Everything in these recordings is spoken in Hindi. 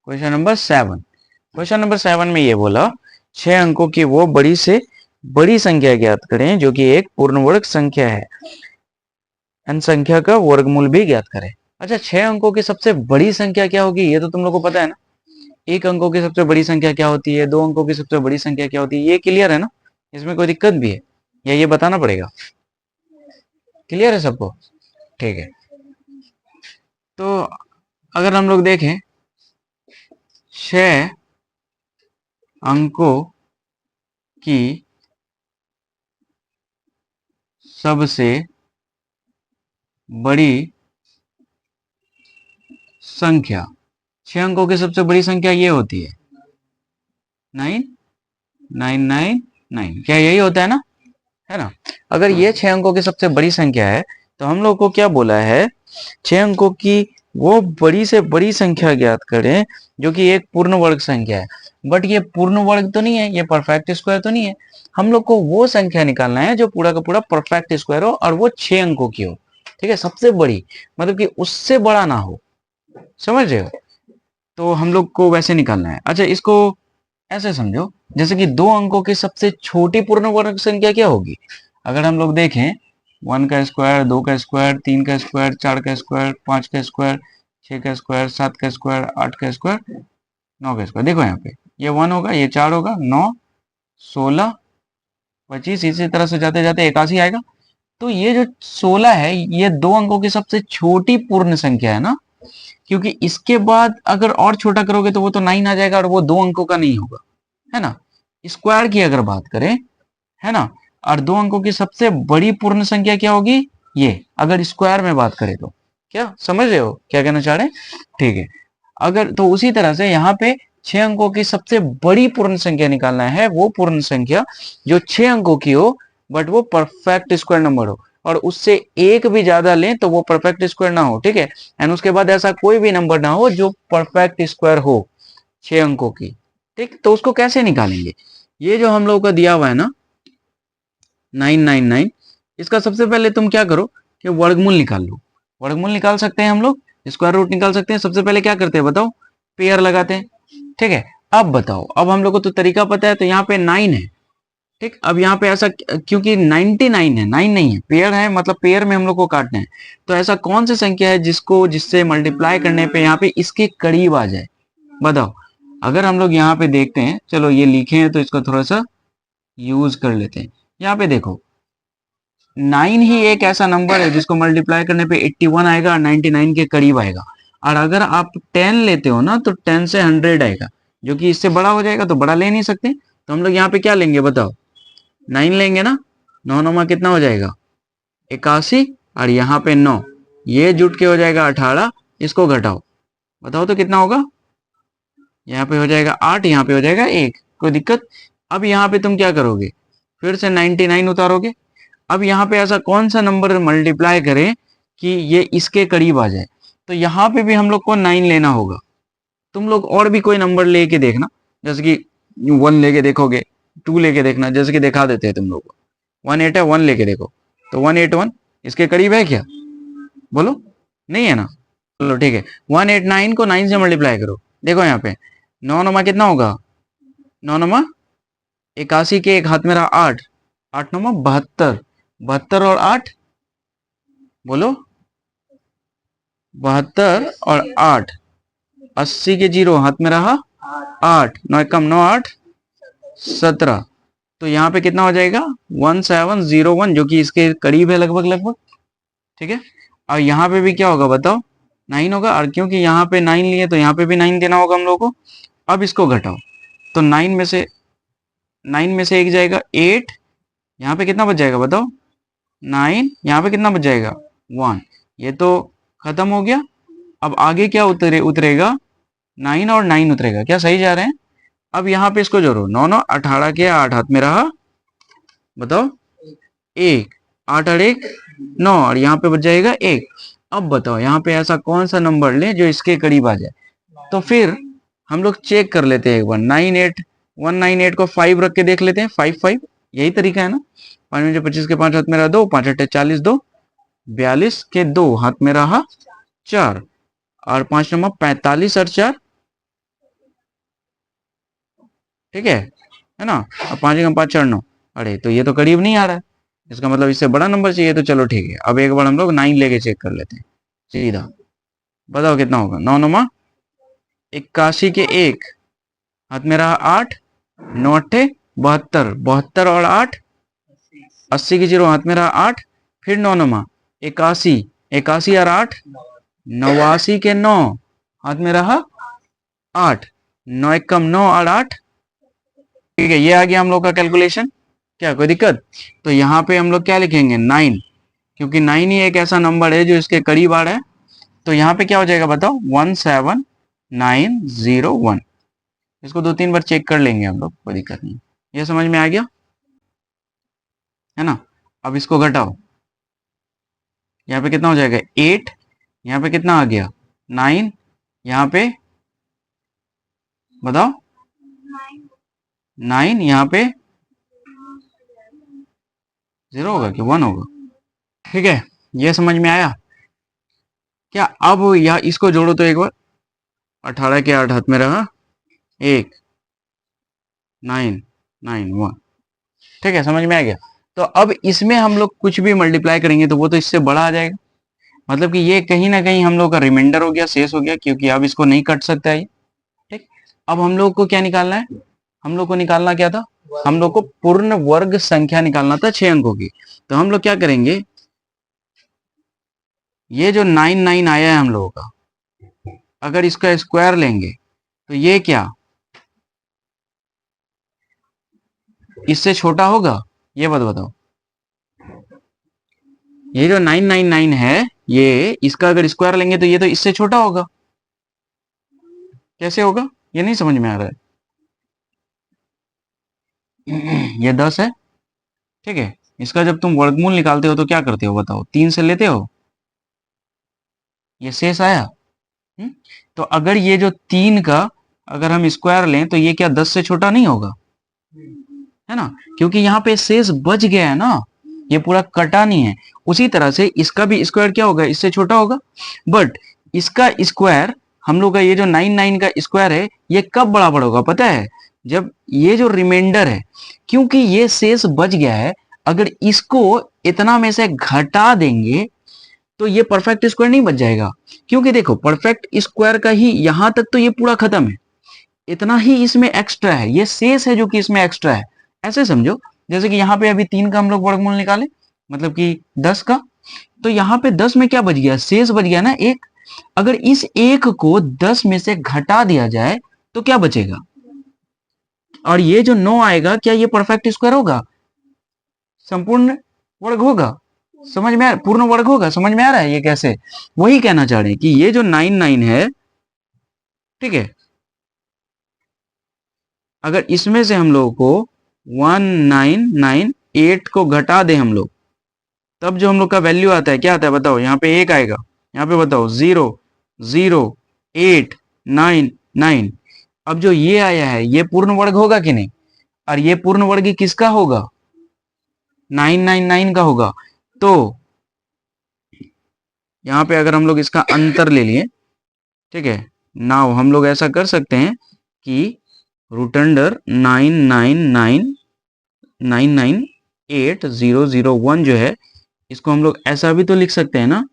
Question number 7। क्वेश्चन नंबर 7 में ये बोला 6 अंकों की वो बड़ी से बड़ी संख्या ज्ञात करें जो कि एक पूर्ण वर्ग संख्या है, एन संख्या का वर्गमूल भी ज्ञात करें। अच्छा, 6 अंकों की सबसे बड़ी संख्या क्या होगी ये तो तुम लोग को पता है ना। एक अंकों की सबसे बड़ी संख्या क्या होती है, 2 अंकों की सबसे बड़ी संख्या क्या होती है, ये क्लियर है ना। इसमें कोई दिक्कत भी है या ये बताना पड़ेगा? क्लियर है सबको? ठीक है। तो अगर हम लोग देखें 6 अंकों की सबसे बड़ी संख्या, 6 अंकों की सबसे बड़ी संख्या ये होती है 9999। क्या यही होता है ना? अगर ये 6 अंकों की सबसे बड़ी संख्या है तो हम लोग को क्या बोला है, 6 अंकों की वो बड़ी से बड़ी संख्या ज्ञात करें जो कि एक पूर्ण वर्ग संख्या है। बट ये पूर्ण वर्ग तो नहीं है, ये परफेक्ट स्क्वायर तो नहीं है। हम लोग को वो संख्या निकालना है जो पूरा का पूरा परफेक्ट स्क्वायर हो और वो 6 अंकों की हो। ठीक है, सबसे बड़ी मतलब कि उससे बड़ा ना हो, समझ रहे हो? तो हम लोग को वैसे निकालना है। अच्छा, इसको ऐसे समझो जैसे कि 2 अंकों की सबसे छोटी पूर्ण वर्ग संख्या क्या होगी। अगर हम लोग देखें 1 का स्क्वायर, 2 का स्क्वायर, 3 का स्क्वायर, 4 का स्क्वायर, 5 का स्क्वायर, 6 का स्क्वायर, 7 का स्क्वायर, 8 का स्क्वायर, 9 का स्क्वायर। देखो यहाँ पे ये 1 होगा, ये 4 होगा, 9, 16, 25, इसी तरह से जाते जाते 81 आएगा। तो ये जो 16 है ये 2 अंकों की सबसे छोटी पूर्ण संख्या है ना, क्योंकि इसके बाद अगर और छोटा करोगे तो वो तो 9 आ जाएगा और वो 2 अंकों का नहीं होगा, है ना। स्क्वायर की अगर बात करें, है ना, और 2 अंकों की सबसे बड़ी पूर्ण संख्या क्या होगी, ये अगर स्क्वायर में बात करें तो। क्या समझ रहे हो क्या कहना चाह रहे हैं? ठीक है। अगर तो उसी तरह से यहाँ पे 6 अंकों की सबसे बड़ी पूर्ण संख्या निकालना है, वो पूर्ण संख्या जो 6 अंकों की हो बट वो परफेक्ट स्क्वायर नंबर हो, और उससे एक भी ज्यादा लें तो वो परफेक्ट स्क्वायर ना हो। ठीक है, एंड उसके बाद ऐसा कोई भी नंबर ना हो जो परफेक्ट स्क्वायर हो 6 अंकों की। ठीक, तो उसको कैसे निकालेंगे? ये जो हम लोगों का दिया हुआ है ना 999, इसका सबसे पहले तुम क्या करो कि वर्गमूल निकाल लो। वर्गमूल निकाल सकते हैं हम लोग, स्क्वायर रूट निकाल सकते हैं। सबसे पहले क्या करते हैं बताओ, पेयर लगाते हैं। ठीक है, अब बताओ, अब हम लोग को तो तरीका पता है, तो यहाँ पे 9 है। ठीक, अब यहाँ पे ऐसा क्योंकि 99 है, 9 नहीं है, पेयर है, मतलब पेयर में हम लोग को काटना है। तो ऐसा कौन सी संख्या है जिससे मल्टीप्लाई करने पे यहाँ पे इसके करीब आ जाए, बताओ। अगर हम लोग यहाँ पे देखते हैं, चलो ये लिखे हैं तो इसको थोड़ा सा यूज कर लेते हैं। यहाँ पे देखो 9 ही एक ऐसा नंबर है जिसको मल्टीप्लाई करने पे 81 आएगा और 99 के करीब आएगा। और अगर आप 10 लेते हो ना तो 10 से 100 आएगा, जो कि इससे बड़ा हो जाएगा, तो बड़ा ले नहीं सकते। तो हम लोग यहाँ पे क्या लेंगे बताओ, 9 लेंगे ना। 9 9 कितना हो जाएगा 81, और यहाँ पे 9, ये जुट के हो जाएगा 18। इसको घटाओ, बताओ तो कितना होगा। यहाँ पे हो जाएगा 8, यहाँ पे हो जाएगा 1, कोई दिक्कत। अब यहाँ पे तुम क्या करोगे, फिर से 99 उतारोगे। अब यहाँ पे ऐसा कौन सा नंबर मल्टीप्लाई करें कि ये इसके करीब आ जाए, तो यहाँ पे भी हम लोग को 9 लेना होगा। तुम लोग और भी कोई नंबर लेके देखना, जैसे कि 1 लेके देखोगे, 2 लेके देखना, जैसे कि दिखा देते हैं तुम लोग को। 18 है, 1 लेके देखो, तो 181 इसके करीब है क्या, बोलो। नहीं है ना, चलो ठीक है। 189 को 9 से मल्टीप्लाई करो, देखो यहाँ पे 9 नमा कितना होगा, 9 नमा 81 के एक हाथ में रहा 8, 8 नमा 72, 72 और 8, बोलो 72 और 8, 80 के जीरो हाथ में रहा 8, 9 कम 9 8 17। तो यहाँ पे कितना हो जाएगा 1701, जो कि इसके करीब है लगभग लगभग। ठीक है, और यहाँ पे भी क्या होगा बताओ, 9 होगा, और क्योंकि यहाँ पे 9 लिए तो यहाँ पे भी 9 देना होगा हम लोग को। अब इसको घटाओ, तो 9 में से एक जाएगा 8, यहाँ पे कितना बच जाएगा बताओ 9, यहाँ पे कितना बच जाएगा 1, ये तो खत्म हो गया। अब आगे क्या उतरेगा 9 और 9 उतरेगा, क्या सही जा रहे हैं? अब यहाँ पे इसको जोड़ो, 9 9 18 के 8 हाथ में रहा, बताओ 1, 8 और 1 9, और यहाँ पे बच जाएगा 1। अब बताओ यहाँ पे ऐसा कौन सा नंबर ले जो इसके करीब आ जाए। तो फिर हम लोग चेक कर लेते हैं एक बार, 198 को 5 रख के देख लेते हैं, 5 5, यही तरीका है ना। 5 में 25 के 5 हाथ में रहा 2, 5 8 40, 2 42 के 2 हाथ में रहा 4, और 5 नंबर 45 और 4 ठीक है ना। अब 5 एकम 5 4 9, अरे तो ये तो करीब नहीं आ रहा है, इसका मतलब इससे बड़ा नंबर चाहिए। तो चलो ठीक है, अब एक बार हम लोग 9 लेके चेक कर लेते हैं सीधा। बताओ कितना होगा, 9 9 81 के एक, हाथ में रहा 8, 9 अट्ठे 72, 72 और 8 80 की जीरो, हाथ में रहा 8, फिर 9 9 81, 81 और 8 89 के 9, हाथ में रहा 8, 9 एक कम 9 और 8, ठीक है। ये आ गया हम लोग का कैलकुलेशन। क्या कोई दिक्कत? तो यहाँ पे हम लोग क्या लिखेंगे 9, क्योंकि 9 ही एक ऐसा नंबर है जो इसके करीब आ रहा है। तो यहाँ पे क्या हो जाएगा बताओ, 17901। इसको 2 3 बार चेक कर लेंगे हम लोग, कोई दिक्कत नहीं। ये समझ में आ गया है ना। अब इसको घटाओ, यहाँ पे कितना हो जाएगा 8, यहाँ पे कितना आ गया 9, यहाँ पे बताओ 9, यहाँ पे 0 होगा कि 1 होगा, ठीक है। ये समझ में आया क्या? अब या इसको जोड़ो तो एक बार, 18 के 8, हाथ में रहा 1, 9 9 1, ठीक है, समझ में आ गया। तो अब इसमें हम लोग कुछ भी मल्टीप्लाई करेंगे तो वो तो इससे बड़ा आ जाएगा, मतलब कि ये कहीं ना कहीं हम लोग का रिमाइंडर हो गया, शेष हो गया, क्योंकि अब इसको नहीं कट सकता है ये, ठीक। अब हम लोग को क्या निकालना है, हम लोग को निकालना क्या था, हम लोग को पूर्ण वर्ग संख्या निकालना था 6 अंकों की। तो हम लोग क्या करेंगे, ये जो 9 9 आया है हम लोगों का, अगर इसका स्क्वायर लेंगे तो ये क्या इससे छोटा होगा? ये बात बताओ। ये जो 999 है, ये इसका अगर स्क्वायर लेंगे तो ये तो इससे छोटा होगा। कैसे होगा, ये नहीं समझ में आ रहा है। ये 10 है, ठीक है। इसका जब तुम वर्गमूल निकालते हो तो क्या करते हो बताओ, 3 से लेते हो, ये शेष आया। हम्म? तो अगर ये जो 3 का अगर हम स्क्वायर लें तो ये क्या 10 से छोटा नहीं होगा, है ना, क्योंकि यहाँ पे शेष बच गया है ना, ये पूरा कटा नहीं है। उसी तरह से इसका भी स्क्वायर क्या होगा, इससे छोटा होगा। बट इसका स्क्वायर, हम लोग का ये जो 9 9 का स्क्वायर है, ये कब बराबर होगा पता है, जब ये जो रिमाइंडर है, क्योंकि ये शेष बच गया है, अगर इसको इतना में से घटा देंगे तो ये परफेक्ट स्क्वायर नहीं बच जाएगा। क्योंकि देखो परफेक्ट स्क्वायर का ही यहां तक तो ये पूरा खत्म है, इतना ही इसमें एक्स्ट्रा है, ये शेष है जो कि इसमें एक्स्ट्रा है। ऐसे समझो, जैसे कि यहाँ पे अभी 3 का हम लोग वर्गमूल निकाले, मतलब कि 10 का, तो यहाँ पे 10 में क्या बच गया, शेष बच गया ना 1। अगर इस 1 को 10 में से घटा दिया जाए तो क्या बचेगा, और ये जो 9 आएगा, क्या ये परफेक्ट स्क्वायर होगा, संपूर्ण वर्ग होगा? समझ में पूर्ण वर्ग होगा, समझ में आ रहा है ये कैसे? वही कहना चाह रहे हैं कि ये जो 9 9 है, ठीक है, अगर इसमें से हम लोगों को 1998 को घटा दें हम लोग, तब जो हम लोग का वैल्यू आता है क्या आता है बताओ, यहाँ पे 1 आएगा, यहाँ पे बताओ 0 0 8 9 9। अब जो ये आया है ये पूर्ण वर्ग होगा कि नहीं, और ये पूर्ण वर्ग किसका होगा, 999 का होगा। तो यहाँ पे अगर हम लोग इसका अंतर ले लिए, ठीक है, नाउ हम लोग ऐसा कर सकते हैं कि रूट अंडर 999,998,001 जो है, इसको हम लोग ऐसा भी तो लिख सकते हैं ना,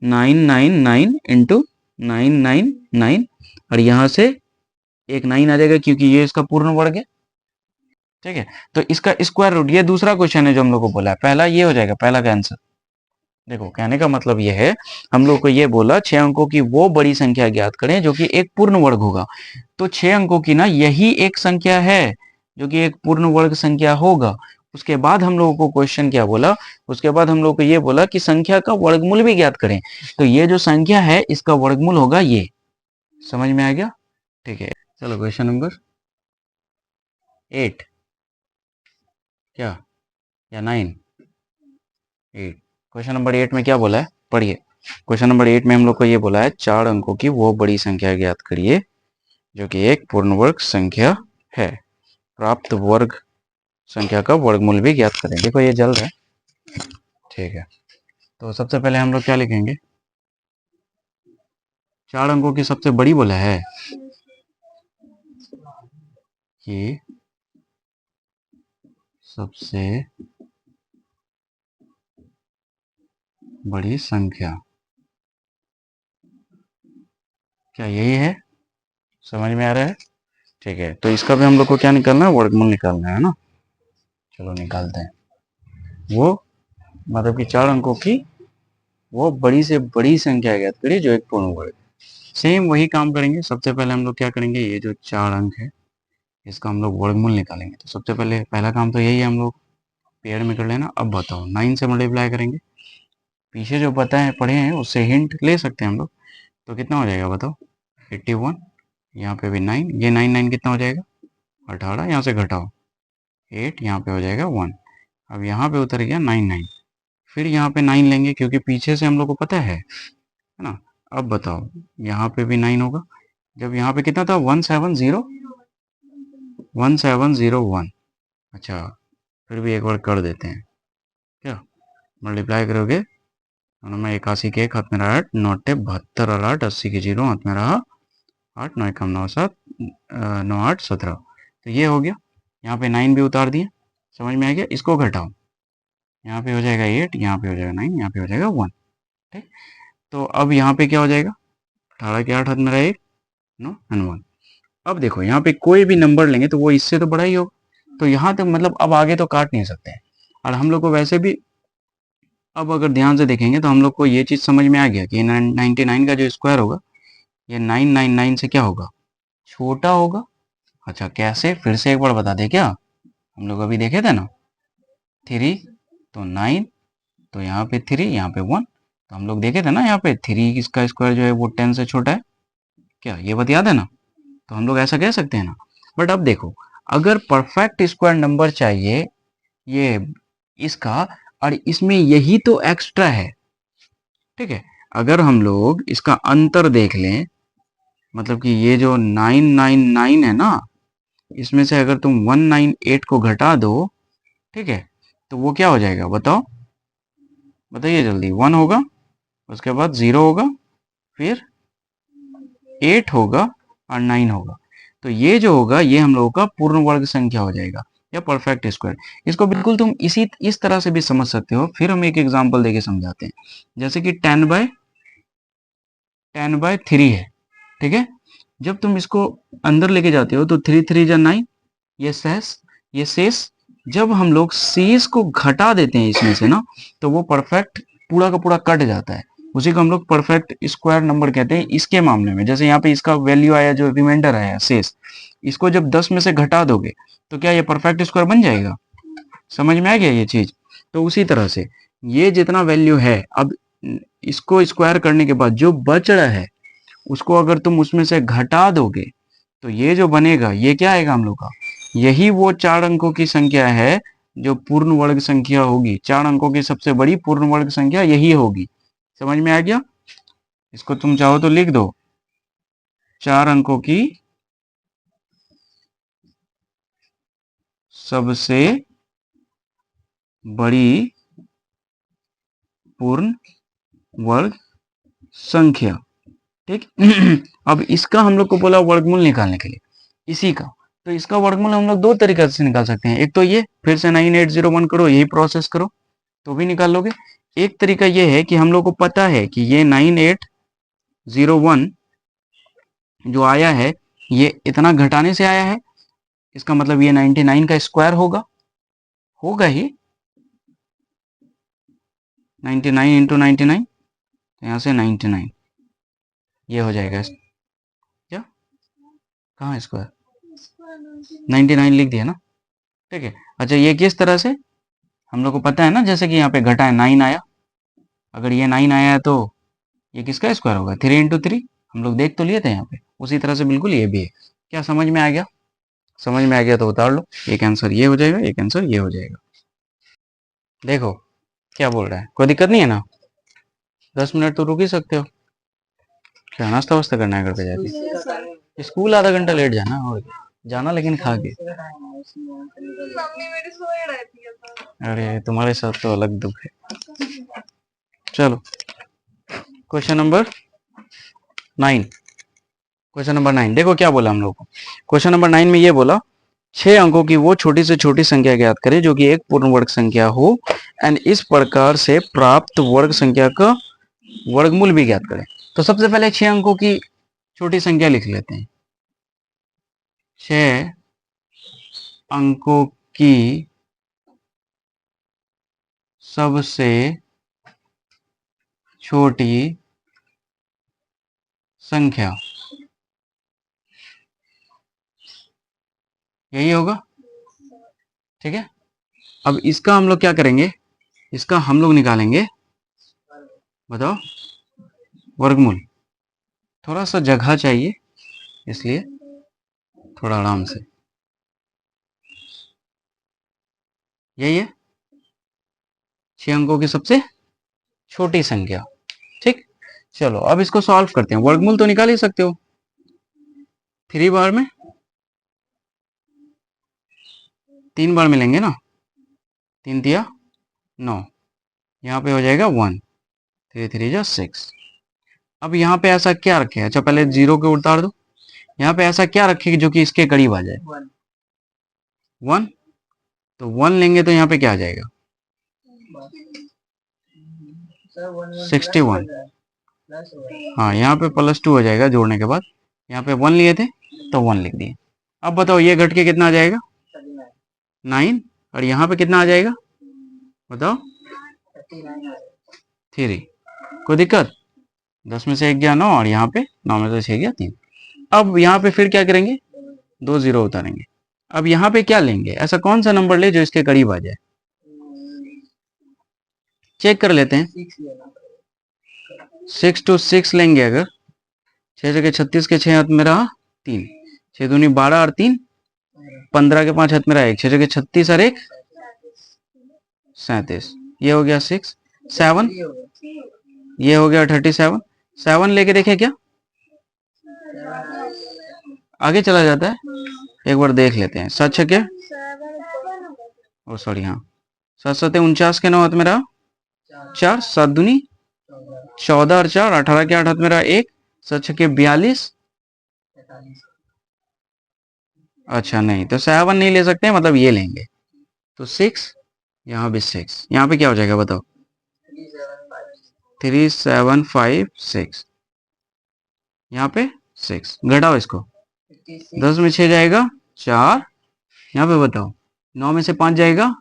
999 इंटू 999, और यहां से एक 9 आ जाएगा क्योंकि ये इसका पूर्ण वर्ग है, ठीक है। तो इसका स्क्वायर रूट, ये दूसरा क्वेश्चन है जो हम लोग को बोला है, पहला ये हो जाएगा, पहला का आंसर। देखो कहने का मतलब ये है, हम लोग को ये बोला 6 अंकों की वो बड़ी संख्या ज्ञात करें जो कि एक पूर्ण वर्ग होगा। तो 6 अंकों की ना यही एक संख्या है जो कि एक पूर्ण वर्ग संख्या होगा। उसके बाद हम लोगों को क्वेश्चन क्या बोला, उसके बाद हम लोग को ये बोला कि संख्या का वर्गमूल भी ज्ञात करें। तो ये जो संख्या है इसका वर्गमूल होगा ये। समझ में आ गया, ठीक है। चलो क्वेश्चन नंबर 8, क्या या 9, 8। क्वेश्चन नंबर 8 में क्या बोला है, पढ़िए। क्वेश्चन नंबर 8 में हम लोग को ये बोला है 4 अंकों की वो बड़ी संख्या ज्ञात करिए जो कि एक पूर्ण वर्ग संख्या है, प्राप्त वर्ग संख्या का वर्गमूल भी ज्ञात करें। देखो ये जल्द है, ठीक है। तो सबसे पहले हम लोग क्या लिखेंगे, 4 अंकों की सबसे बड़ी बोला है कि सबसे बड़ी संख्या, क्या यही है? समझ में आ रहा है? ठीक है, तो इसका भी हम लोग को क्या निकालना है? वर्गमूल निकालना है ना। चलो निकालते हैं। वो मतलब कि 4 अंकों की वो बड़ी से बड़ी संख्या ज्ञात करिए जो एक पूर्ण वर्ग। सेम वही काम करेंगे। सबसे पहले हम लोग क्या करेंगे, ये जो 4 अंक है इसका हम लोग वर्गमूल निकालेंगे। तो सबसे पहले पहला काम तो यही है, हम लोग पेयर में कर लेना। अब बताओ 9 से मल्टीप्लाई करेंगे। पीछे जो पता है पढ़े हैं उससे हिंट ले सकते हैं हम लोग। तो कितना हो जाएगा बताओ? 81। यहाँ पे भी 9, ये 9 9 कितना हो जाएगा? 18। यहाँ से घटाओ 8, यहाँ पे हो जाएगा 1। अब यहाँ पे उतर गया 9 9। फिर यहाँ पे 9 लेंगे क्योंकि पीछे से हम लोग को पता है ना। अब बताओ यहाँ पे भी 9 होगा। जब यहाँ पे कितना था? 1701। अच्छा, फिर भी एक बार कर देते हैं। क्या मल्टीप्लाई करोगे? में 81 के 1 हाथ में रहा 8, 9 72 और 8 80 के 0 हाथ में रहा 8, 9 कम 9 7 9 8 17। तो ये हो गया। यहाँ पे 9 भी उतार दिए। समझ में आ गया? इसको घटाओ, यहाँ पे हो जाएगा 8, यहाँ पे हो जाएगा 9, यहाँ पे हो जाएगा 1। ठीक, तो अब यहाँ पे क्या हो जाएगा? 18 के 8 हाथ में रहा 1, 9 एंड 1। अब देखो यहाँ पे कोई भी नंबर लेंगे तो वो इससे तो बड़ा ही होगा। तो यहाँ तक मतलब अब आगे तो काट नहीं सकते हैं। और हम लोग को वैसे भी अब अगर ध्यान से देखेंगे तो हम लोग को ये चीज़ समझ में आ गया कि 99 का जो स्क्वायर होगा ये 999 से क्या होगा? छोटा होगा। अच्छा कैसे? फिर से एक बार बता दे क्या? हम लोग अभी देखे थे ना, 3 तो 9, तो यहाँ पे 3, यहाँ पे 1। तो हम लोग देखे थे ना यहाँ पे 3 इसका स्क्वायर जो है वो 10 से छोटा है। क्या ये बात याद है ना? तो हम लोग ऐसा कह सकते हैं ना। बट अब देखो, अगर परफेक्ट स्क्वायर नंबर चाहिए ये इसका, और इसमें यही तो एक्स्ट्रा है। ठीक है, अगर हम लोग इसका अंतर देख लें, मतलब कि ये जो 999 है ना, इसमें से अगर तुम 198 को घटा दो, ठीक है, तो वो क्या हो जाएगा बताओ? बताइए जल्दी। 1 होगा, उसके बाद 0 होगा, फिर 8 होगा और 9 होगा। तो ये जो होगा ये हम लोगों का पूर्ण वर्ग संख्या हो जाएगा या परफेक्ट स्क्वायर। इसको बिल्कुल तुम इस तरह से भी समझ सकते हो। फिर हम एक एग्जांपल देके समझाते हैं। जैसे कि 10/3 है। ठीक है, जब तुम इसको अंदर लेके जाते हो तो 3 3 जा 9, ये शेष जब हम लोग शेष को घटा देते हैं इसमें से ना, तो वो परफेक्ट पूरा का पूरा कट जाता है। उसी को हम लोग परफेक्ट स्क्वायर नंबर कहते हैं। इसके मामले में जैसे यहाँ पे इसका वैल्यू आया, जो रिमाइंडर आया शेष, इसको जब 10 में से घटा दोगे तो क्या ये परफेक्ट स्क्वायर बन जाएगा? समझ में आ गया ये चीज? तो उसी तरह से ये जितना वैल्यू है, अब इसको स्क्वायर करने के बाद जो बच रहा है उसको अगर तुम उसमें से घटा दोगे तो ये जो बनेगा ये क्या आएगा हम लोग का? यही वो 4 अंकों की संख्या है जो पूर्ण वर्ग संख्या होगी। 4 अंकों की सबसे बड़ी पूर्ण वर्ग संख्या यही होगी। समझ में आ गया? इसको तुम चाहो तो लिख दो, 4 अंकों की सबसे बड़ी पूर्ण वर्ग संख्या। ठीक अब इसका हम लोग को बोला वर्गमूल निकालने के लिए इसी का। तो इसका वर्गमूल हम लोग दो तरीके से निकाल सकते हैं। एक तो ये फिर से 9801 करो, यही प्रोसेस करो तो भी निकाल लोगे। एक तरीका ये है कि हम लोग को पता है कि ये 9801 जो आया है ये इतना घटाने से आया है। इसका मतलब ये 99 का स्क्वायर होगा, होगा ही। 99 इंटू 99, यहाँ से 99 ये हो जाएगा। क्या कहाँ स्क्वायर? 99 लिख दिया ना। ठीक है, अच्छा ये किस तरह से हम लोग को पता है ना, जैसे कि यहाँ पे घटा है 9 आया। अगर ये 9 आया है तो ये किसका स्क्वायर होगा? 3 इंटू 3। हम लोग देख तो लिए थे यहाँ पे, उसी तरह से बिल्कुल ये भी है। क्या समझ में आ गया? समझ में आ गया तो उतार लो। एक आंसर ये हो जाएगा, एक आंसर ये हो जाएगा। देखो क्या बोल रहा है, कोई दिक्कत नहीं है ना? 10 मिनट तो रुक ही सकते हो। क्या नाश्ता वास्ता करना है घर पे जाके? स्कूल आधा घंटा लेट जाना और क्या? जाना लेकिन खा के। अरे तुम्हारे साथ तो अलग दुख है। चलो क्वेश्चन नंबर 9। क्वेश्चन नंबर 9 देखो क्या बोला हम लोग को। क्वेश्चन नंबर 9 में ये बोला 6 अंकों की वो छोटी से छोटी संख्या ज्ञात करें जो कि एक पूर्ण वर्ग संख्या हो एंड इस प्रकार से प्राप्त वर्ग संख्या का वर्गमूल भी ज्ञात करें। तो सबसे पहले 6 अंकों की छोटी संख्या लिख लेते हैं। 6 अंकों की सबसे छोटी संख्या, यही होगा, ठीक है। अब इसका हम लोग क्या करेंगे, इसका हम लोग निकालेंगे, बताओ, वर्गमूल। थोड़ा सा जगह चाहिए इसलिए थोड़ा आराम से, यही है 6 अंकों की सबसे छोटी संख्या, ठीक। चलो अब इसको सॉल्व करते हैं। वर्गमूल तो निकाल ही सकते हो, 3 बार में 3 बार मिलेंगे ना, 3 तिया 9, यहाँ पे हो जाएगा 1, 3 3 जा 6। अब यहाँ पे ऐसा क्या रखे, अच्छा पहले 0 के उतार दो, यहाँ पे ऐसा क्या रखे जो कि इसके करीब आ जाए, 1। तो 1 लेंगे तो यहाँ पे क्या आ जाएगा, 61। हाँ यहाँ पे +2 हो जाएगा जोड़ने के बाद, यहाँ पे 1 लिए थे तो 1 लिख दिए। अब बताओ ये घट के कितना आ जाएगा, 9, और यहाँ पे कितना आ जाएगा, बताओ, 3। कोई दिक्कत, 10 में से 1 गया 9, और यहाँ पे 9 में से 6 गया 3। अब यहाँ पे फिर क्या करेंगे, 2 0 उतारेंगे। अब यहाँ पे क्या लेंगे, ऐसा कौन सा नंबर ले जो इसके करीब आ जाए, चेक कर लेते हैं। 6 to 6 लेंगे अगर, 6 जगह 36 के 6 हाथ में रहा 3, 6 दूनी 12 और 3 15 के 5 हाथ में रहा 1, 6 जगह 36 और 1 37, ये हो गया 6 7, ये हो गया 37। 7 लेके देखे क्या, आगे चला जाता है, एक बार देख लेते हैं। 7 6 ओ सॉरी, हाँ 7 7 49 के 9 हाथ में रहा 4, 7 दूनी 14 और 4 18 के 8 हाथ में रहा 1, 7 6 42। अच्छा नहीं, तो 7 नहीं ले सकते, मतलब ये लेंगे, तो 6, यहाँ भी 6, यहाँ पे क्या हो जाएगा बताओ, 3 7 5 6, यहाँ पे 6, घटाओ इसको, 10 में 6 जाएगा 4, यहाँ पे बताओ 9 में से 5 जाएगा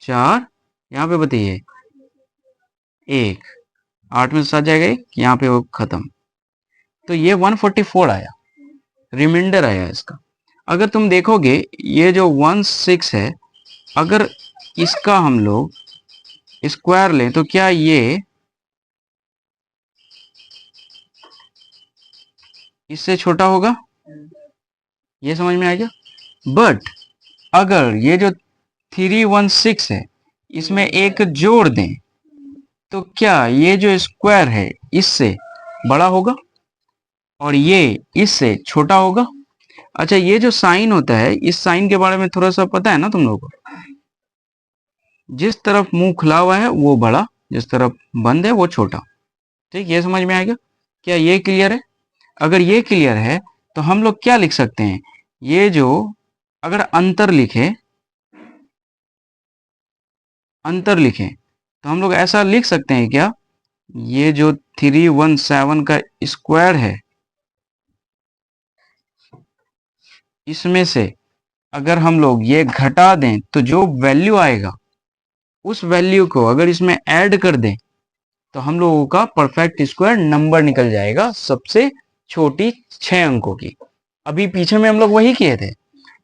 4, यहाँ पे बताइए 1, 8 में से 7 जाएगा 1, यहाँ पे वो खत्म। तो ये 144 आया, रिमाइंडर आया इसका। अगर तुम देखोगे ये जो 16 है, अगर इसका हम लोग स्क्वायर लें तो क्या ये इससे छोटा होगा, ये समझ में आ गया। बट अगर ये जो 316 है इसमें एक जोड़ दें तो क्या ये जो स्क्वायर है इससे बड़ा होगा और ये इससे छोटा होगा। अच्छा ये जो साइन होता है, इस साइन के बारे में थोड़ा सा पता है ना तुम लोगों को, जिस तरफ मुंह खुला हुआ है वो बड़ा, जिस तरफ बंद है वो छोटा, ठीक, ये समझ में आएगा। क्या ये क्लियर है, अगर ये क्लियर है तो हम लोग क्या लिख सकते हैं, ये जो अगर अंतर लिखें तो हम लोग ऐसा लिख सकते हैं क्या, ये जो 317 का स्क्वायर है इसमें से अगर हम लोग ये घटा दें तो जो वैल्यू आएगा उस वैल्यू को अगर इसमें ऐड कर दें तो हम लोगों का परफेक्ट स्क्वायर नंबर निकल जाएगा सबसे छोटी 6 अंकों की। अभी पीछे में हम लोग वही किए थे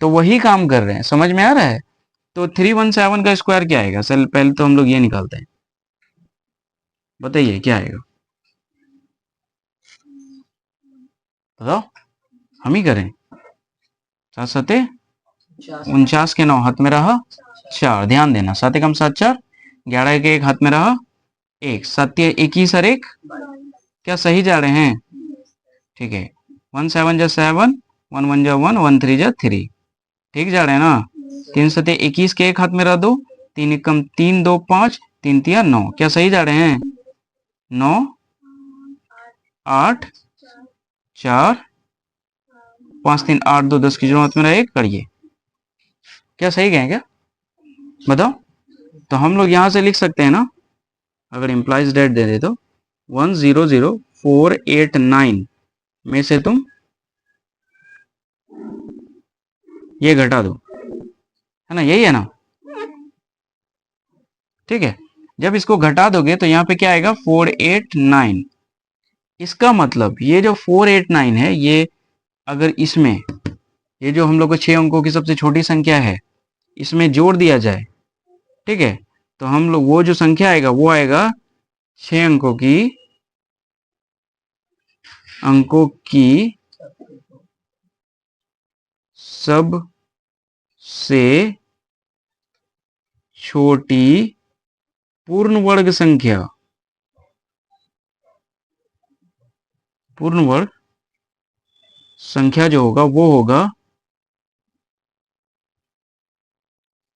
तो वही काम कर रहे हैं, समझ में आ रहा है। तो 317 का स्क्वायर क्या आएगा, चल पहले तो हम लोग ये निकालते हैं, बताइए क्या आएगा, बताओ, हम ही करें। 7 7 49 के 9 हाथ में रहा 4, ध्यान देना 7 एकम 7 4, 11 के 1 हाथ में रहा 1, 7 21 और 1, क्या सही जा रहे हैं, ठीक है। 1 7 जा 7, 1 1 जा 1, 1 3 जा 3, ठीक जा रहे हैं ना। 3 7 21 के 1 हाथ में रहा 2, 3 एकम 3 2 5, 3 तिया 9, क्या सही जा रहे हैं, 9 8 4 5 3 8 2 10 की जरूरत में रहे करिए। क्या सही गए क्या बताओ? तो हम लोग यहां से लिख सकते हैं ना, अगर इम्प्लाइज डेट दे दे तो 100489 में से तुम ये घटा दो, है ना, यही है ना, ठीक है। जब इसको घटा दोगे तो यहाँ पे क्या आएगा 489। इसका मतलब ये जो 489 है, ये अगर इसमें ये जो हम लोग को 6 अंकों की सबसे छोटी संख्या है इसमें जोड़ दिया जाए, ठीक है, तो हम लोग वो जो संख्या आएगा वो आएगा 6 अंकों की सबसे छोटी पूर्ण वर्ग संख्या, पूर्ण वर्ग संख्या जो होगा वो होगा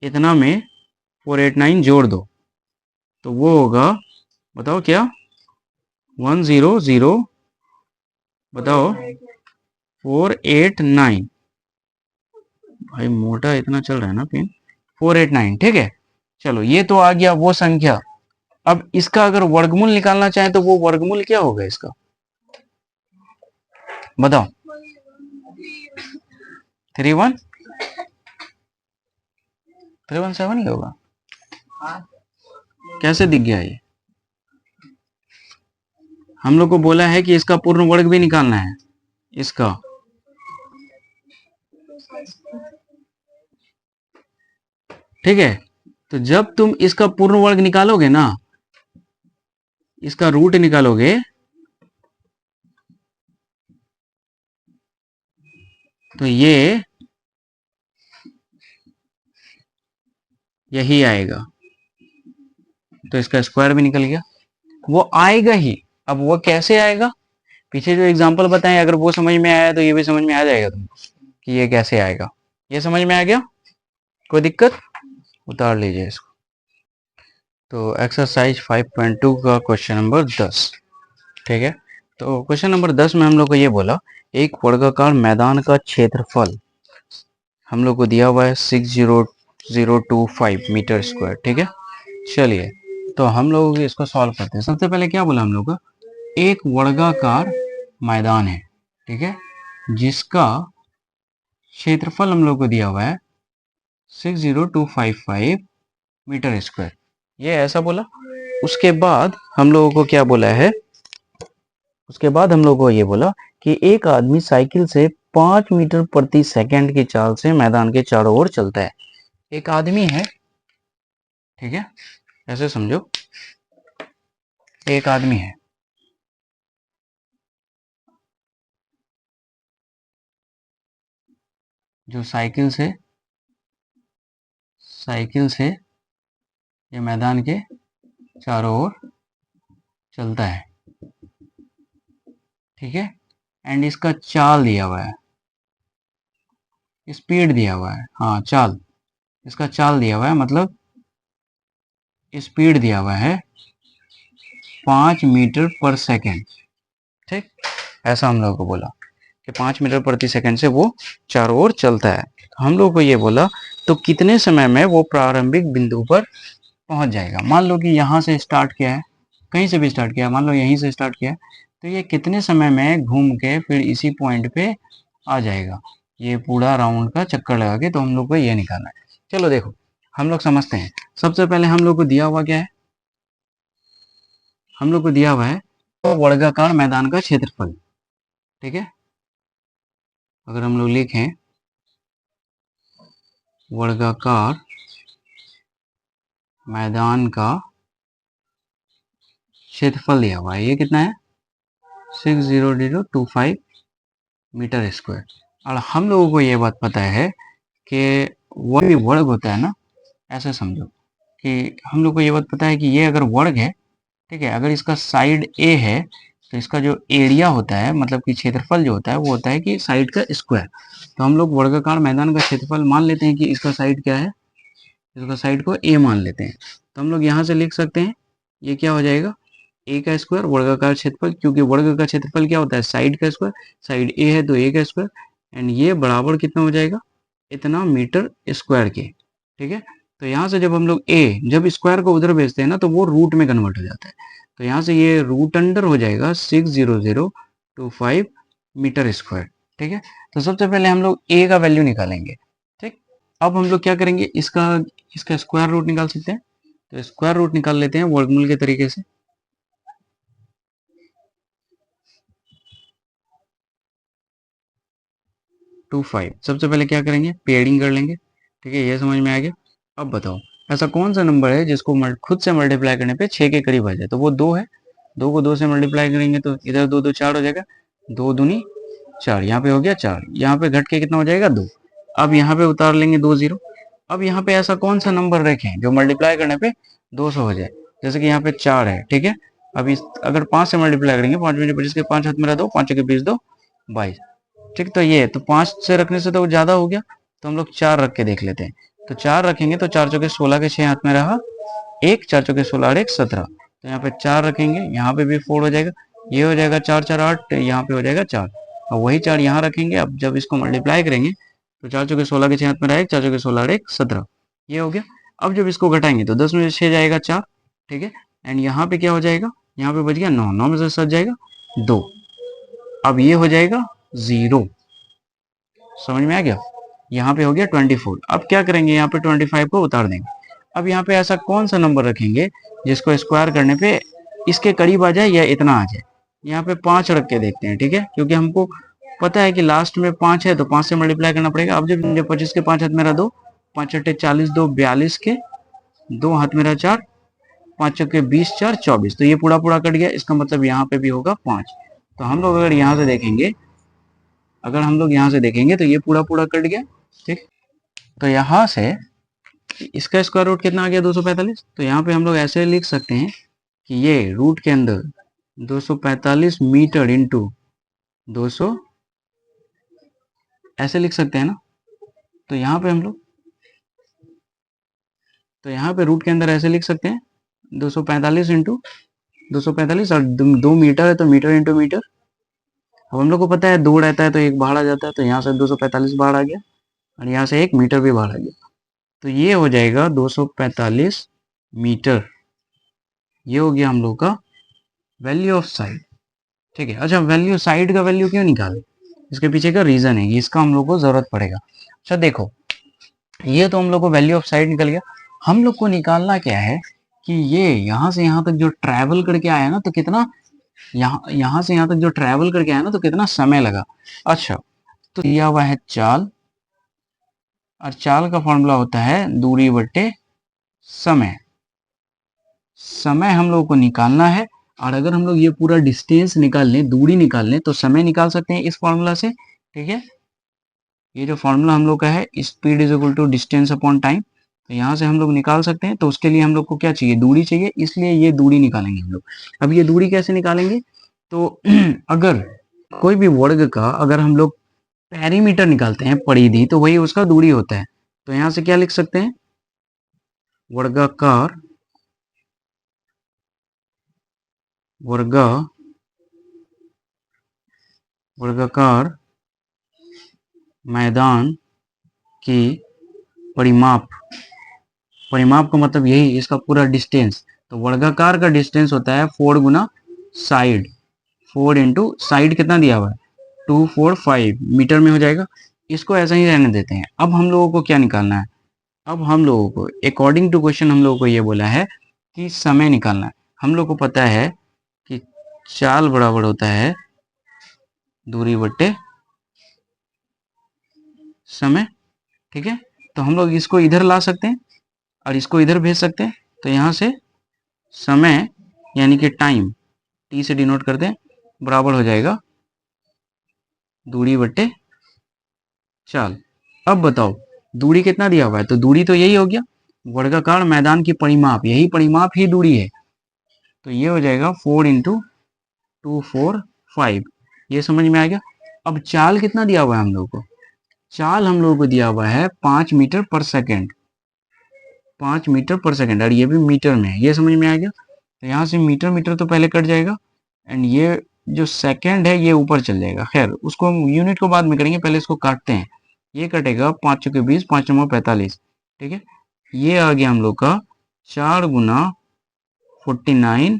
इतना में 489 जोड़ दो तो वो होगा, बताओ क्या, 100, बताओ 489। भाई मोटा इतना चल रहा है ना पिन, 489, ठीक है। चलो ये तो आ गया वो संख्या। अब इसका अगर वर्गमूल निकालना चाहें तो वो वर्गमूल क्या होगा इसका, बताओ? 317 ही होगा। कैसे दिख गया ये? हम लोग को बोला है कि इसका पूर्ण वर्ग भी निकालना है इसका, ठीक है। तो जब तुम इसका पूर्ण वर्ग निकालोगे ना, इसका रूट निकालोगे, तो ये यही आएगा, तो इसका स्क्वायर भी निकल गया। वो आएगा ही। अब वो कैसे आएगा, पीछे जो एग्जांपल बताएं अगर वो समझ में आया तो ये भी समझ में आ जाएगा तुमको कि ये कैसे आएगा। ये समझ में आ गया? कोई दिक्कत? उतार लीजिए इसको। तो एक्सरसाइज 5.2 का क्वेश्चन नंबर 10, ठीक है। तो क्वेश्चन नंबर 10 में हम लोग को ये बोला, एक वर्गाकार मैदान का क्षेत्रफल हम लोग को दिया हुआ है 60025 मीटर स्क्वायर, ठीक है। चलिए तो हम लोग इसको सॉल्व करते हैं। सबसे पहले क्या बोला हम लोग को, एक वर्गाकार मैदान है, ठीक है, जिसका क्षेत्रफल हम लोग को दिया हुआ है 60255 मीटर स्क्वायर, ये ऐसा बोला। उसके बाद हम लोगों को क्या बोला है, उसके बाद हम लोगों को ये बोला कि एक आदमी साइकिल से 5 मीटर प्रति सेकंड की चाल से मैदान के चारों ओर चलता है। एक आदमी है, ठीक है, ऐसे समझो, एक आदमी है, जो साइकिल से ये मैदान के चारों ओर चलता है, ठीक है। एंड इसका चाल दिया हुआ है, स्पीड दिया हुआ है, हाँ चाल, इसका चाल दिया हुआ है, मतलब स्पीड दिया हुआ है 5 मीटर पर सेकेंड, ठीक। ऐसा हम लोगों को बोला कि 5 मीटर प्रति सेकंड से वो चारों ओर चलता है। हम लोगों को ये बोला तो कितने समय में वो प्रारंभिक बिंदु पर पहुंच जाएगा। मान लो कि यहाँ से स्टार्ट किया है, कहीं से भी स्टार्ट किया, मान लो यहीं से स्टार्ट किया है, तो ये कितने समय में घूम के फिर इसी पॉइंट पे आ जाएगा, ये पूरा राउंड का चक्कर लगा के। तो हम लोग को ये निकालना है। चलो देखो हम लोग समझते हैं। सबसे पहले हम लोग को दिया हुआ क्या है, हम लोग को दिया हुआ है तो वर्गाकार मैदान का क्षेत्रफल, ठीक है। अगर हम लोग लिखें वर्गाकार मैदान का क्षेत्रफल दिया हुआ है, ये कितना है 60025 मीटर स्क्वायर। और हम लोगों को ये बात पता है कि वो भी वर्ग होता है ना, ऐसे समझो कि हम लोग को ये बात पता है कि ये अगर वर्ग है, ठीक है, अगर इसका साइड ए है तो इसका जो एरिया होता है, मतलब कि क्षेत्रफल जो होता है वो होता है कि साइड का स्क्वायर। तो हम लोग वर्गाकार मैदान का क्षेत्रफल मान लेते हैं कि इसका साइड क्या है, इसका साइड को ए मान लेते हैं। तो हम लोग यहाँ से लिख सकते हैं ये क्या हो जाएगा, ए का स्क्वायर वर्गाकार क्षेत्रफल, क्योंकि वर्ग का क्षेत्रफल क्या होता है साइड का स्क्वायर, साइड ए है तो ए का स्क्वायर, एंड ये बराबर कितना हो जाएगा, इतना मीटर स्क्वायर के। ठीक है, तो यहाँ से जब हम लोग जब स्क्वायर को उधर भेजते हैं ना तो वो रूट में कन्वर्ट हो जाता है। तो यहाँ से ये रूट अंडर हो जाएगा 60025 मीटर स्क्वायर। ठीक है, तो सबसे पहले हम लोग ए का वैल्यू निकालेंगे। ठीक, अब हम लोग क्या करेंगे, इसका स्क्वायर रूट निकाल सकते हैं। तो स्क्वायर रूट निकाल लेते हैं वर्गमूल के तरीके से। टू फाइव, सबसे पहले क्या करेंगे, पेयरिंग कर लेंगे। ठीक है, ये समझ में आ गया। अब बताओ ऐसा कौन सा नंबर है जिसको खुद से मल्टीप्लाई करने पे 6 के करीब आ जाए, तो वो 2 है। 2 को 2 से मल्टीप्लाई करेंगे तो इधर 2 2 4 हो जाएगा, 2 दूनी 4, यहाँ पे हो गया 4, यहाँ पे घट के कितना हो जाएगा 2। अब यहाँ पे उतार लेंगे 2 0। अब यहाँ पे ऐसा कौन सा नंबर रखें जो मल्टीप्लाई करने पे 200 हो जाए, जैसे कि यहाँ पे 4 है। ठीक है, अब इस अगर 5 से मल्टीप्लाई करेंगे, 5 में 25 के 5 हाथ मेरा 2, 5 के 20 2 22। ठीक, तो ये तो 5 से रखने से तो ज्यादा हो गया, तो हम लोग 4 रख के देख लेते हैं। तो 4 रखेंगे तो 4 चौके 16 के 6 हाथ में रहा 1, 4 चौके 16 और 1 17। तो यहाँ पे 4 रखेंगे, यहाँ पे भी 4 हो जाएगा, ये हो जाएगा 4 4 8, यहाँ पे हो जाएगा 4, और वही 4 यहाँ रखेंगे। अब जब इसको मल्टीप्लाई करेंगे तो 4 चौके 16 के 6 हाथ में रहा 1, 4 चौके 16 और 1 17, ये हो गया। अब जब इसको घटाएंगे तो 10 में से 6 जाएगा 4। ठीक है, एंड यहाँ पे क्या हो जाएगा, यहाँ पे बच गया 9, 9 में से 7 जाएगा 2। अब ये हो जाएगा 0। समझ में आ गया, यहाँ पे हो गया 24। अब क्या करेंगे, यहाँ पे 25 को उतार देंगे। अब यहाँ पे ऐसा कौन सा नंबर रखेंगे जिसको स्क्वायर करने पे इसके करीब आ जाए या इतना आ जाए। यहाँ पे 5 रख के देखते हैं। ठीक है, क्योंकि हमको पता है कि लास्ट में 5 है तो 5 से मल्टीप्लाई करना पड़ेगा। अब जब 25 के 5 हाथ मेरा 2, 5 अट्ठे 40, 2 42 के 2 हाथ मेरा 4, 5 चौके 20 4 24, तो ये पूरा पूरा कट गया, इसका मतलब यहाँ पे भी होगा 5। तो हम लोग अगर यहाँ से देखेंगे, तो ये पूरा पूरा कट गया। ठीक, तो यहाँ से इसका स्क्वायर रूट कितना आ गया 245। तो यहाँ पे हम लोग ऐसे लिख सकते हैं कि ये रूट के अंदर 245 मीटर इंटू 200, ऐसे लिख सकते हैं ना। तो यहाँ पे हम लोग, तो यहाँ पे रूट के अंदर ऐसे लिख सकते हैं 245 इंटू 245, और 2 मीटर है तो मीटर इंटू मीटर। अब हम लोग को पता है 2 रहता है तो 1 बाहर आ जाता है, तो यहाँ से 245 बाहर आ गया, और यहाँ से 1 मीटर भी बाहर आ गया। तो ये हो जाएगा 245 मीटर। ये हो गया हम लोग का वैल्यू ऑफ साइड। ठीक है, अच्छा वैल्यू साइड का वैल्यू क्यों निकाले, इसके पीछे का रीजन है, इसका हम लोग को जरूरत पड़ेगा। अच्छा देखो, ये तो हम लोग को वैल्यू ऑफ साइड निकल गया। हम लोग को निकालना क्या है कि ये यहाँ से यहाँ तक जो ट्रैवल करके आया ना, तो कितना, यहाँ से यहाँ तक जो ट्रैवल करके आया ना, तो कितना समय लगा। अच्छा, तो दिया हुआ है चाल, और चाल का फॉर्मूला होता है दूरी बट्टे समय। समय हम लोग को निकालना है, और अगर हम लोग ये पूरा डिस्टेंस निकाल लें, दूरी निकाल लें, तो समय निकाल सकते हैं इस फॉर्मूला से। ठीक है, ये जो फॉर्मूला हम लोग का है, speed is equal to distance upon time, तो यहाँ से हम लोग निकाल सकते हैं। तो उसके लिए हम लोग को क्या चाहिए, दूरी चाहिए, इसलिए ये दूरी निकालेंगे हम लोग। अब ये दूरी कैसे निकालेंगे, तो अगर कोई भी वर्ग का अगर हम लोग पेरीमीटर निकालते हैं, परिधि, तो वही उसका दूरी होता है। तो यहाँ से क्या लिख सकते हैं, वर्गाकार मैदान की परिमाप का मतलब यही, इसका पूरा डिस्टेंस। तो वर्गाकार का डिस्टेंस होता है 4 गुना साइड, 4 इंटू साइड कितना दिया हुआ है 245 मीटर में हो जाएगा। इसको ऐसा ही रहने देते हैं। अब हम लोगों को क्या निकालना है, अब हम लोगों को अकॉर्डिंग टू क्वेश्चन हम लोगों को ये बोला है कि समय निकालना है। हम लोग को पता है कि चाल बराबर होता है दूरी बट्टे समय। ठीक है, तो हम लोग इसको इधर ला सकते हैं और इसको इधर भेज सकते हैं। तो यहाँ से समय यानी कि टाइम टी से डिनोट करते हैं, बराबर हो जाएगा दूरी बट्टे चाल। अब बताओ दूरी कितना दिया हुआ है, तो दूरी तो यही हो गया, वर्गाकार मैदान की परिमाप, यही परिमाप ही दूरी है। तो ये हो जाएगा 4 इंटू 245, ये समझ में आ गया। अब चाल कितना दिया हुआ है हम लोग को, चाल हम लोगों को दिया हुआ है 5 मीटर पर सेकेंड, 5 मीटर पर सेकेंड, और ये भी मीटर में है, ये समझ में आ गया। तो यहाँ से मीटर मीटर तो पहले कट जाएगा, एंड ये जो सेकंड है ये ऊपर चल जाएगा। खैर उसको हम यूनिट को बाद में करेंगे, पहले इसको काटते हैं। ये कटेगा 5 चौके 20, 5 9 45, ठीक है। ये आ गया हम लोग का 4 गुना 49,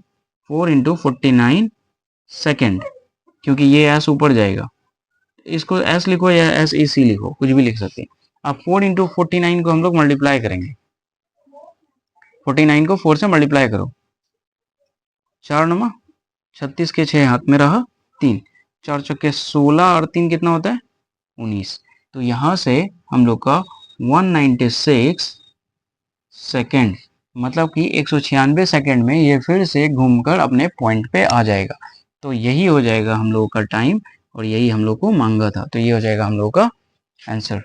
4 इंटू 49 सेकेंड, क्योंकि ये एस ऊपर जाएगा। इसको एस लिखो या एस ई सी लिखो, कुछ भी लिख सकते हैं। अब 4 इंटू 49 को हम लोग मल्टीप्लाई करेंगे। 49 को 4 से मल्टीप्लाई करो, 4 नमा 36 के 6 हाथ में रहा 3, 4 चौके 16 और 3 कितना होता है 19। तो यहाँ से हम लोग का 196 सेकेंड, मतलब कि 196 सेकेंड में ये फिर से घूमकर अपने पॉइंट पे आ जाएगा। तो यही हो जाएगा हम लोगों का टाइम, और यही हम लोग को मांगा था। तो ये हो जाएगा हम लोगों का आंसर।